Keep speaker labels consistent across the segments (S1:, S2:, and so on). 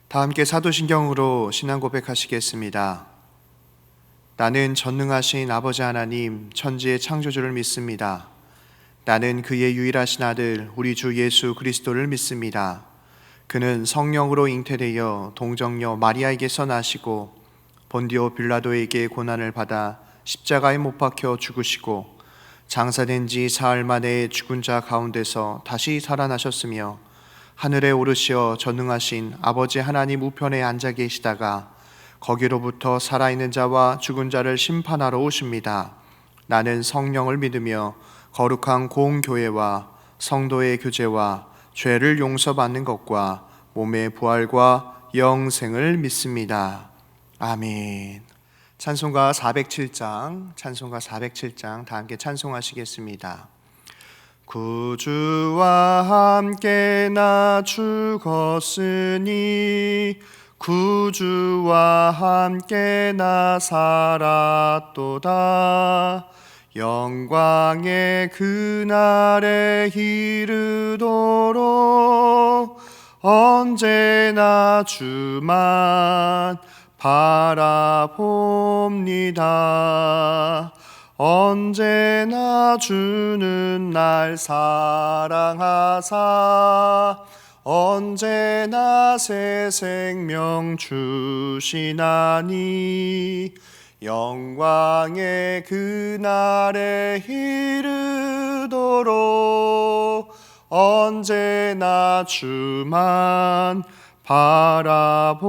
S1: 다 함께 사도신경으로 신앙 고백하시겠습니다. 나는 전능하신 아버지 하나님 천지의 창조주를 믿습니다. 나는 그의 유일하신 아들 우리 주 예수 그리스도를 믿습니다. 그는 성령으로 잉태되어 동정녀 마리아에게서 나시고 본디오 빌라도에게 고난을 받아 십자가에 못 박혀 죽으시고 장사된 지 사흘 만에 죽은 자 가운데서 다시 살아나셨으며 하늘에 오르시어 전능하신 아버지 하나님 우편에 앉아 계시다가 거기로부터 살아있는 자와 죽은 자를 심판하러 오십니다. 나는 성령을 믿으며 거룩한 공교회와 성도의 교제와 죄를 용서받는 것과 몸의 부활과 영생을 믿습니다. 아멘. 찬송가 407장 다 함께 찬송하시겠습니다. 구주와 함께 나 죽었으니 구주와 함께 나 살았도다. 영광의 그날에 이르도록 언제나 주만 바라봅니다. 언제나 주는 날 사랑하사 언제나 새 생명 주시나니 영광의 그날에 이르도록 언제나 주만 바라봅니다.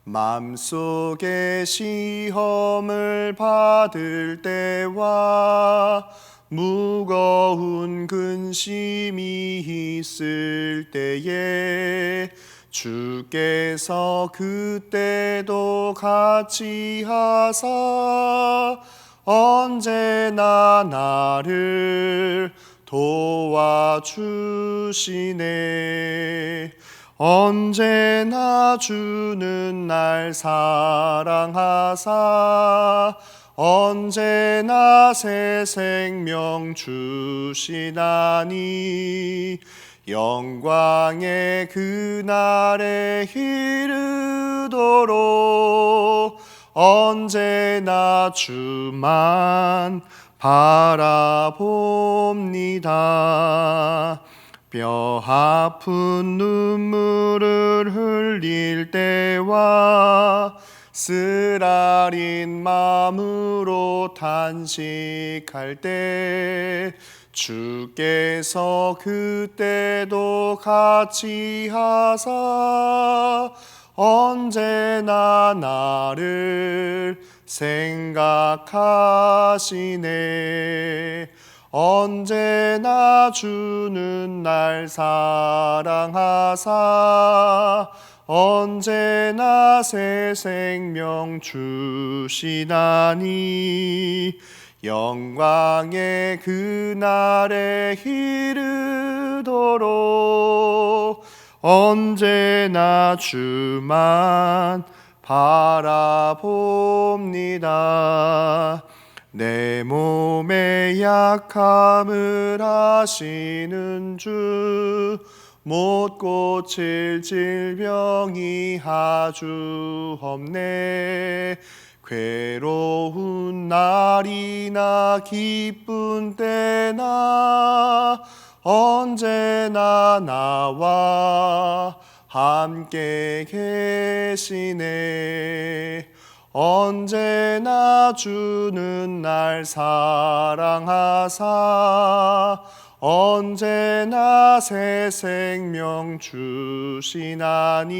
S1: 맘속에 시험을 받을 때와 무거운 근심이 있을 때에 주께서 그때도 같이 하사 언제나 나를 도와주시네. 언제나 주는 날 사랑하사 언제나 새 생명 주시나니 영광의 그날에 이르도록 언제나 주만 바라봅니다. 뼈 아픈 눈물을 흘릴 때와 쓰라린 마음으로 탄식할 때 주께서 그때도 같이 하사 언제나 나를 생각하시네. 언제나 주는 날 사랑하사 언제나 새 생명 주시나니 영광의 그날에 이르도록 언제나 주만 바라봅니다. 내 몸의 약함을 아시는 주 못 고칠 질병이 아주 없네. 괴로운 날이나 기쁜 때나 언제나 나와 함께 계시네. 언제나 주는 날 사랑하사 언제나 새 생명 주시나니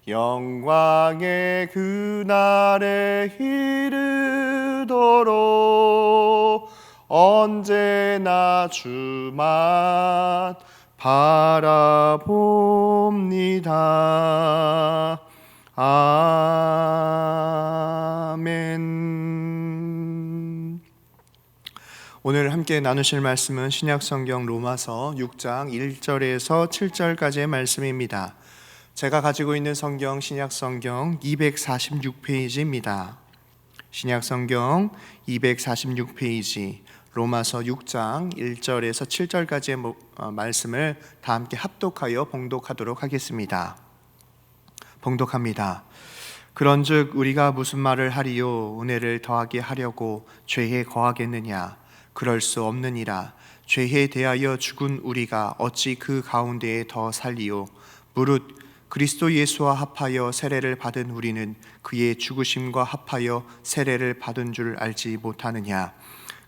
S1: 영광의 그날에 이르도록 언제나 주만 바라봅니다. 아멘. 오늘 함께 나누실 말씀은 신약성경 로마서 6장 1절에서 7절까지의 말씀입니다. 제가 가지고 있는 성경 신약성경 246페이지입니다. 신약성경 246페이지 로마서 6장 1절에서 7절까지의 말씀을 다 함께 합독하여 봉독하도록 하겠습니다. 봉독합니다. 그런즉 우리가 무슨 말을 하리요? 은혜를 더하게 하려고 죄에 거하겠느냐? 그럴 수 없느니라. 죄에 대하여 죽은 우리가 어찌 그 가운데에 더 살리요? 무릇 그리스도 예수와 합하여 세례를 받은 우리는 그의 죽으심과 합하여 세례를 받은 줄 알지 못하느냐?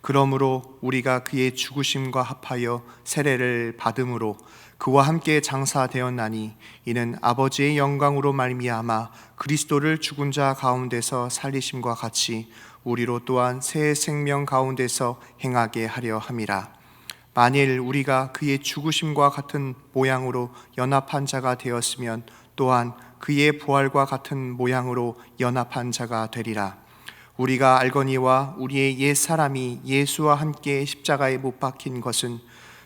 S1: 그러므로 우리가 그의 죽으심과 합하여 세례를 받음으로 그와 함께 장사되었나니 이는 아버지의 영광으로 말미암아 그리스도를 죽은 자 가운데서 살리심과 같이 우리로 또한 새 생명 가운데서 행하게 하려 함이라. 만일 우리가 그의 죽으심과 같은 모양으로 연합한 자가 되었으면 또한 그의 부활과 같은 모양으로 연합한 자가 되리라. 우리가 알거니와 우리의 옛 사람이 예수와 함께 십자가에 못 박힌 것은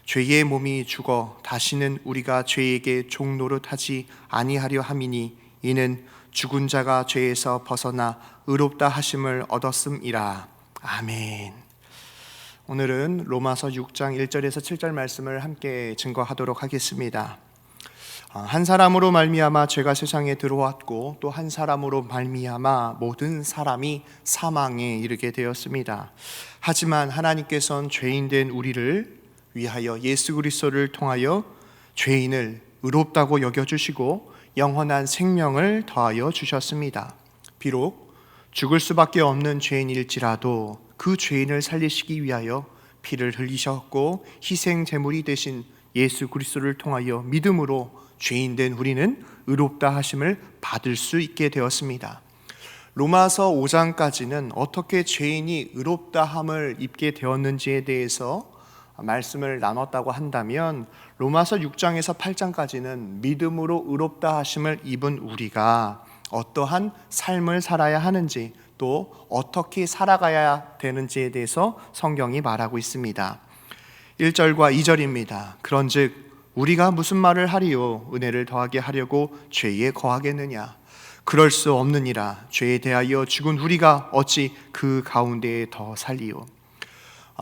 S1: 죄의 몸이 죽어 다시는 우리가 죄에게 종노릇하지 아니하려 함이니 이는 죽은 자가 죄에서 벗어나 의롭다 하심을 얻었음이라. 아멘. 오늘은 로마서 6장 1절에서 7절 말씀을 함께 증거하도록 하겠습니다. 한 사람으로 말미암아 죄가 세상에 들어왔고 또 한 사람으로 말미암아 모든 사람이 사망에 이르게 되었습니다. 하지만 하나님께서는 죄인된 우리를 위하여 예수 그리스도를 통하여 죄인을 의롭다고 여겨주시고 영원한 생명을 더하여 주셨습니다. 비록 죽을 수밖에 없는 죄인일지라도 그 죄인을 살리시기 위하여 피를 흘리셨고 희생 제물이 되신 예수 그리스도를 통하여 믿음으로 죄인된 우리는 의롭다 하심을 받을 수 있게 되었습니다. 로마서 5장까지는 어떻게 죄인이 의롭다 함을 입게 되었는지에 대해서 말씀을 나눴다고 한다면 로마서 6장에서 8장까지는 믿음으로 의롭다 하심을 입은 우리가 어떠한 삶을 살아야 하는지 또 어떻게 살아가야 되는지에 대해서 성경이 말하고 있습니다. 1절과 2절입니다. 그런즉 우리가 무슨 말을 하리요? 은혜를 더하게 하려고 죄에 거하겠느냐? 그럴 수 없느니라. 죄에 대하여 죽은 우리가 어찌 그 가운데에 더 살리요?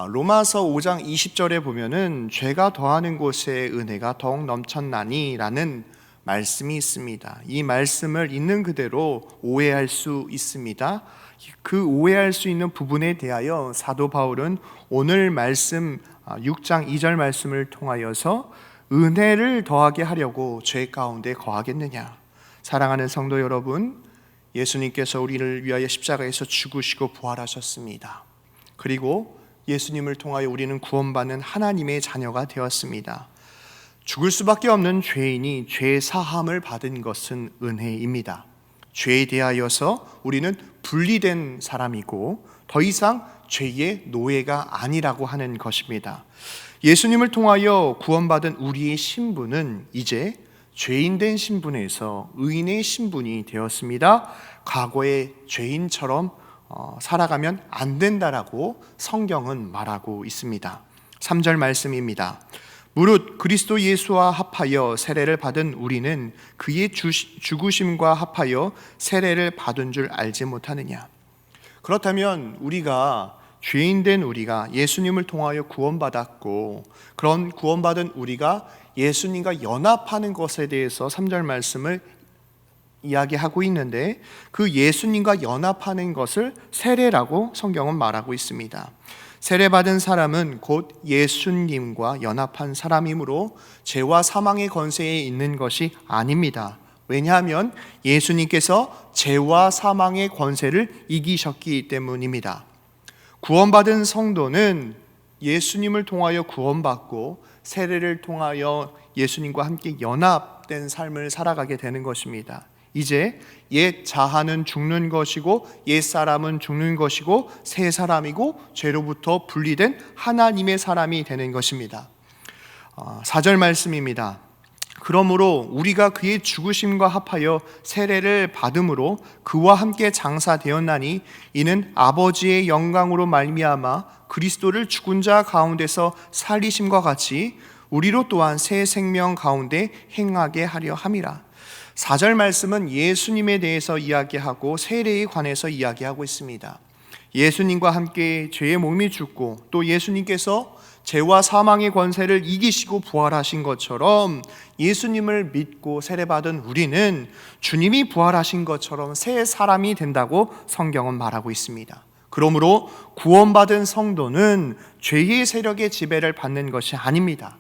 S1: 로마서 5장 20절에 보면은 죄가 더하는 곳에 은혜가 더욱 넘쳤나니 라는 말씀이 있습니다. 이 말씀을 있는 그대로 오해할 수 있습니다. 그 오해할 수 있는 부분에 대하여 사도 바울은 오늘 말씀 6장 2절 말씀을 통하여서 은혜를 더하게 하려고 죄 가운데 거하겠느냐? 사랑하는 성도 여러분, 예수님께서 우리를 위하여 십자가에서 죽으시고 부활하셨습니다. 그리고 예수님을 통하여 우리는 구원받는 하나님의 자녀가 되었습니다. 죽을 수밖에 없는 죄인이 죄 사함을 받은 것은 은혜입니다. 죄에 대하여서 우리는 분리된 사람이고 더 이상 죄의 노예가 아니라고 하는 것입니다. 예수님을 통하여 구원받은 우리의 신분은 이제 죄인된 신분에서 의인의 신분이 되었습니다. 과거의 죄인처럼 살아가면 안 된다라고 성경은 말하고 있습니다. 3절 말씀입니다. 무릇 그리스도 예수와 합하여 세례를 받은 우리는 그의 죽으심과 합하여 세례를 받은 줄 알지 못하느냐? 그렇다면 우리가 죄인된 우리가 예수님을 통하여 구원받았고 그런 구원받은 우리가 예수님과 연합하는 것에 대해서 3절 말씀을 이야기하고 있는데 그 예수님과 연합하는 것을 세례라고 성경은 말하고 있습니다. 세례받은 사람은 곧 예수님과 연합한 사람이므로 죄와 사망의 권세에 있는 것이 아닙니다. 왜냐하면 예수님께서 죄와 사망의 권세를 이기셨기 때문입니다. 구원받은 성도는 예수님을 통하여 구원받고 세례를 통하여 예수님과 함께 연합된 삶을 살아가게 되는 것입니다. 이제 옛 자아는 죽는 것이고 옛 사람은 죽는 것이고 새 사람이고 죄로부터 분리된 하나님의 사람이 되는 것입니다. 4절 말씀입니다. 그러므로 우리가 그의 죽으심과 합하여 세례를 받음으로 그와 함께 장사되었나니 이는 아버지의 영광으로 말미암아 그리스도를 죽은 자 가운데서 살리심과 같이 우리로 또한 새 생명 가운데 행하게 하려 함이라. 4절 말씀은 예수님에 대해서 이야기하고 세례에 관해서 이야기하고 있습니다. 예수님과 함께 죄의 몸이 죽고 또 예수님께서 죄와 사망의 권세를 이기시고 부활하신 것처럼 예수님을 믿고 세례받은 우리는 주님이 부활하신 것처럼 새 사람이 된다고 성경은 말하고 있습니다. 그러므로 구원받은 성도는 죄의 세력의 지배를 받는 것이 아닙니다.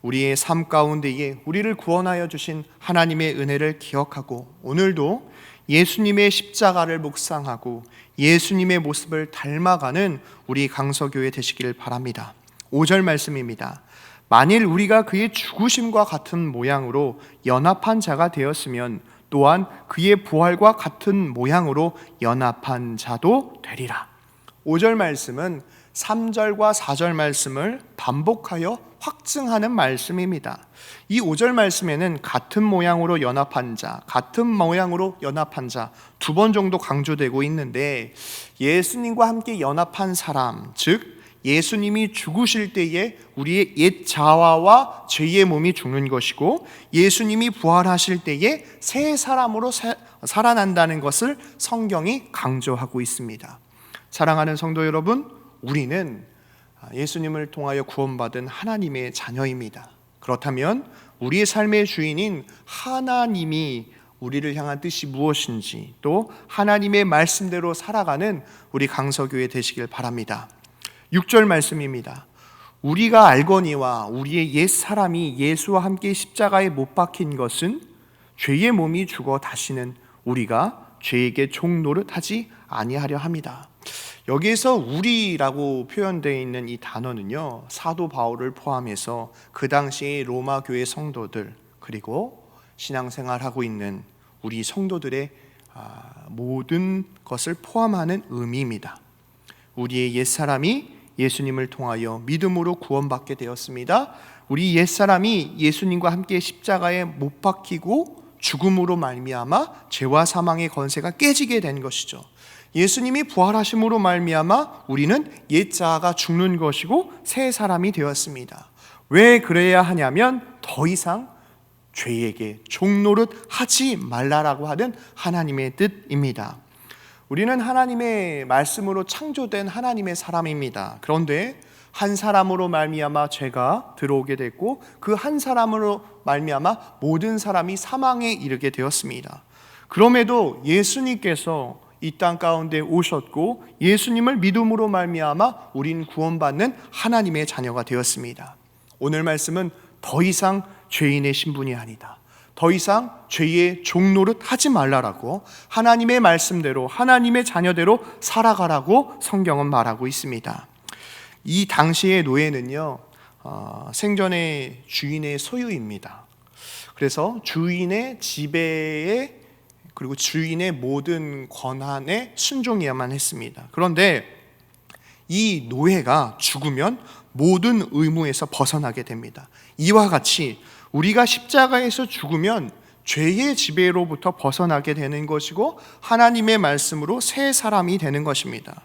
S1: 우리의 삶 가운데에 우리를 구원하여 주신 하나님의 은혜를 기억하고 오늘도 예수님의 십자가를 묵상하고 예수님의 모습을 닮아가는 우리 강서교회 되시기를 바랍니다. 5절 말씀입니다. 만일 우리가 그의 죽으심과 같은 모양으로 연합한 자가 되었으면 또한 그의 부활과 같은 모양으로 연합한 자도 되리라. 5절 말씀은 3절과 4절 말씀을 반복하여 확증하는 말씀입니다. 이 5절 말씀에는 같은 모양으로 연합한 자, 같은 모양으로 연합한 자 두 번 정도 강조되고 있는데 예수님과 함께 연합한 사람, 즉 예수님이 죽으실 때에 우리의 옛 자아와 죄의 몸이 죽는 것이고 예수님이 부활하실 때에 새 사람으로 살아난다는 것을 성경이 강조하고 있습니다. 사랑하는 성도 여러분, 우리는 예수님을 통하여 구원받은 하나님의 자녀입니다. 그렇다면 우리의 삶의 주인인 하나님이 우리를 향한 뜻이 무엇인지 또 하나님의 말씀대로 살아가는 우리 강서교회 되시길 바랍니다. 6절 말씀입니다. 우리가 알거니와 우리의 옛 사람이 예수와 함께 십자가에 못 박힌 것은 죄의 몸이 죽어 다시는 우리가 죄에게 종노릇하지 아니하려 함이다. 여기에서 우리라고 표현되어 있는 이 단어는요, 사도 바울을 포함해서 그 당시의 로마 교회 성도들 그리고 신앙생활하고 있는 우리 성도들의 모든 것을 포함하는 의미입니다. 우리의 옛사람이 예수님을 통하여 믿음으로 구원받게 되었습니다. 우리 옛사람이 예수님과 함께 십자가에 못 박히고 죽음으로 말미암아 죄와 사망의 권세가 깨지게 된 것이죠. 예수님이 부활하심으로 말미암아 우리는 옛 자아가 죽는 것이고 새 사람이 되었습니다. 왜 그래야 하냐면 더 이상 죄에게 종노릇 하지 말라라고 하는 하나님의 뜻입니다. 우리는 하나님의 말씀으로 창조된 하나님의 사람입니다. 그런데 한 사람으로 말미암아 죄가 들어오게 됐고 그 한 사람으로 말미암아 모든 사람이 사망에 이르게 되었습니다. 그럼에도 예수님께서 이 땅 가운데 오셨고 예수님을 믿음으로 말미암아 우린 구원받는 하나님의 자녀가 되었습니다. 오늘 말씀은 더 이상 죄인의 신분이 아니다. 더 이상 죄의 종노릇 하지 말라라고 하나님의 말씀대로 하나님의 자녀대로 살아가라고 성경은 말하고 있습니다. 이 당시의 노예는요, 생전의 주인의 소유입니다. 그래서 주인의 지배에 그리고 주인의 모든 권한에 순종해야만 했습니다. 그런데 이 노예가 죽으면 모든 의무에서 벗어나게 됩니다. 이와 같이 우리가 십자가에서 죽으면 죄의 지배로부터 벗어나게 되는 것이고 하나님의 말씀으로 새 사람이 되는 것입니다.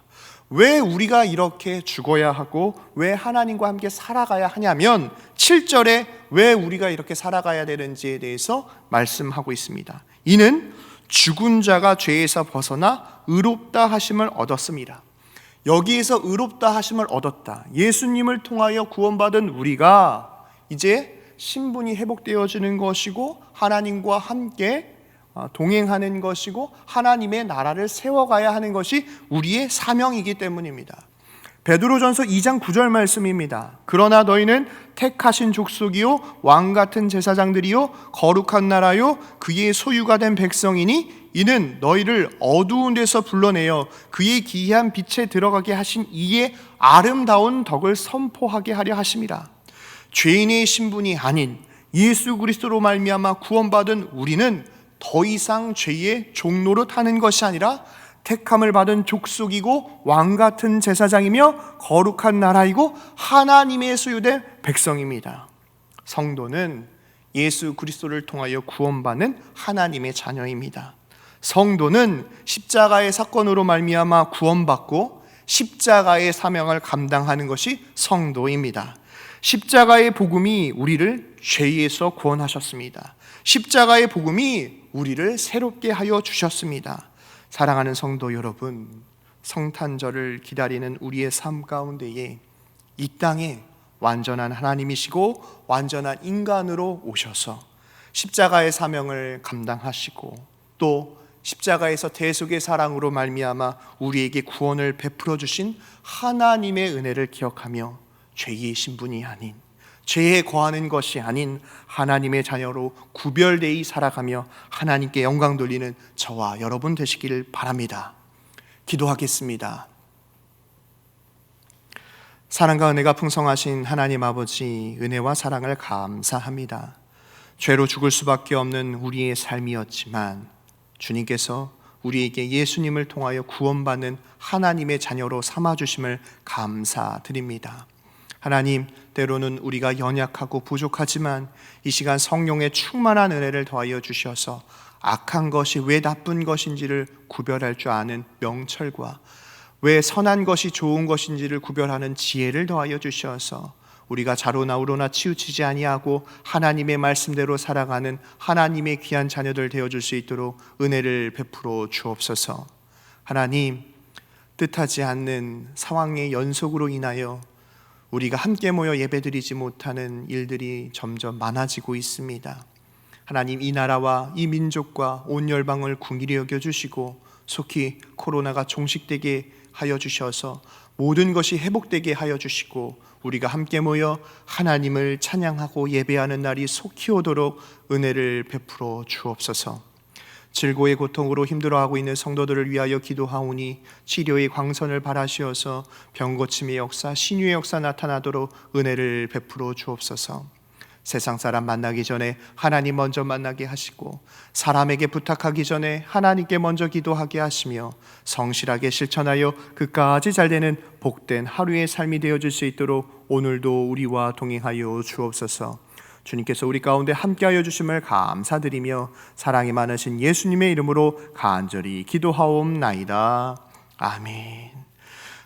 S1: 왜 우리가 이렇게 죽어야 하고 왜 하나님과 함께 살아가야 하냐면 7절에 왜 우리가 이렇게 살아가야 되는지에 대해서 말씀하고 있습니다. 이는 죽은 자가 죄에서 벗어나 의롭다 하심을 얻었습니다. 여기에서 의롭다 하심을 얻었다. 예수님을 통하여 구원받은 우리가 이제 신분이 회복되어지는 것이고 하나님과 함께 동행하는 것이고 하나님의 나라를 세워가야 하는 것이 우리의 사명이기 때문입니다. 베드로전서 2장 9절 말씀입니다. 그러나 너희는 택하신 족속이요 왕같은 제사장들이요 거룩한 나라요 그의 소유가 된 백성이니 이는 너희를 어두운 데서 불러내어 그의 기이한 빛에 들어가게 하신 이의 아름다운 덕을 선포하게 하려 하심이라. 죄인의 신분이 아닌 예수 그리스도로 말미암아 구원받은 우리는 더 이상 죄의 종노릇 하는 것이 아니라 택함을 받은 족속이고 왕같은 제사장이며 거룩한 나라이고 하나님의 소유된 백성입니다. 성도는 예수 그리스도를 통하여 구원받는 하나님의 자녀입니다. 성도는 십자가의 사건으로 말미암아 구원받고 십자가의 사명을 감당하는 것이 성도입니다. 십자가의 복음이 우리를 죄에서 구원하셨습니다. 십자가의 복음이 우리를 새롭게 하여 주셨습니다. 사랑하는 성도 여러분, 성탄절을 기다리는 우리의 삶 가운데에 이 땅에 완전한 하나님이시고 완전한 인간으로 오셔서 십자가의 사명을 감당하시고 또 십자가에서 대속의 사랑으로 말미암아 우리에게 구원을 베풀어 주신 하나님의 은혜를 기억하며 죄의 신분이 아닌, 죄에 거하는 것이 아닌 하나님의 자녀로 구별되이 살아가며 하나님께 영광 돌리는 저와 여러분 되시기를 바랍니다. 기도하겠습니다. 사랑과 은혜가 풍성하신 하나님 아버지, 은혜와 사랑을 감사합니다. 죄로 죽을 수밖에 없는 우리의 삶이었지만 주님께서 우리에게 예수님을 통하여 구원받는 하나님의 자녀로 삼아주심을 감사드립니다. 하나님, 때로는 우리가 연약하고 부족하지만 이 시간 성령의 충만한 은혜를 더하여 주셔서 악한 것이 왜 나쁜 것인지를 구별할 줄 아는 명철과 왜 선한 것이 좋은 것인지를 구별하는 지혜를 더하여 주셔서 우리가 좌로나 우로나 치우치지 아니하고 하나님의 말씀대로 살아가는 하나님의 귀한 자녀들 되어줄 수 있도록 은혜를 베풀어 주옵소서. 하나님, 뜻하지 않는 상황의 연속으로 인하여 우리가 함께 모여 예배드리지 못하는 일들이 점점 많아지고 있습니다. 하나님, 이 나라와 이 민족과 온 열방을 긍휼히 여겨주시고 속히 코로나가 종식되게 하여 주셔서 모든 것이 회복되게 하여 주시고 우리가 함께 모여 하나님을 찬양하고 예배하는 날이 속히 오도록 은혜를 베풀어 주옵소서. 질고의 고통으로 힘들어하고 있는 성도들을 위하여 기도하오니 치료의 광선을 바라시어서 병고침의 역사, 신유의 역사 나타나도록 은혜를 베풀어 주옵소서. 세상 사람 만나기 전에 하나님 먼저 만나게 하시고 사람에게 부탁하기 전에 하나님께 먼저 기도하게 하시며 성실하게 실천하여 그까지 잘 되는 복된 하루의 삶이 되어질 수 있도록 오늘도 우리와 동행하여 주옵소서. 주님께서 우리 가운데 함께하여 주심을 감사드리며 사랑이 많으신 예수님의 이름으로 간절히 기도하옵나이다. 아멘.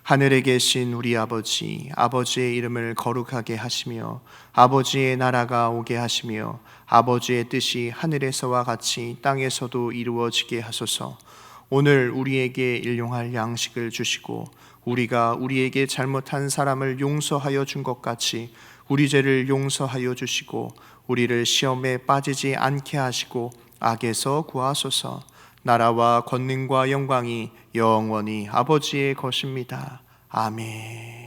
S1: 하늘에 계신 우리 아버지, 아버지의 이름을 거룩하게 하시며 아버지의 나라가 오게 하시며 아버지의 뜻이 하늘에서와 같이 땅에서도 이루어지게 하소서. 오늘 우리에게 일용할 양식을 주시고 우리가 우리에게 잘못한 사람을 용서하여 준 것 같이 우리 죄를 용서하여 주시고 우리를 시험에 빠지지 않게 하시고 악에서 구하소서. 나라와 권능과 영광이 영원히 아버지의 것입니다. 아멘.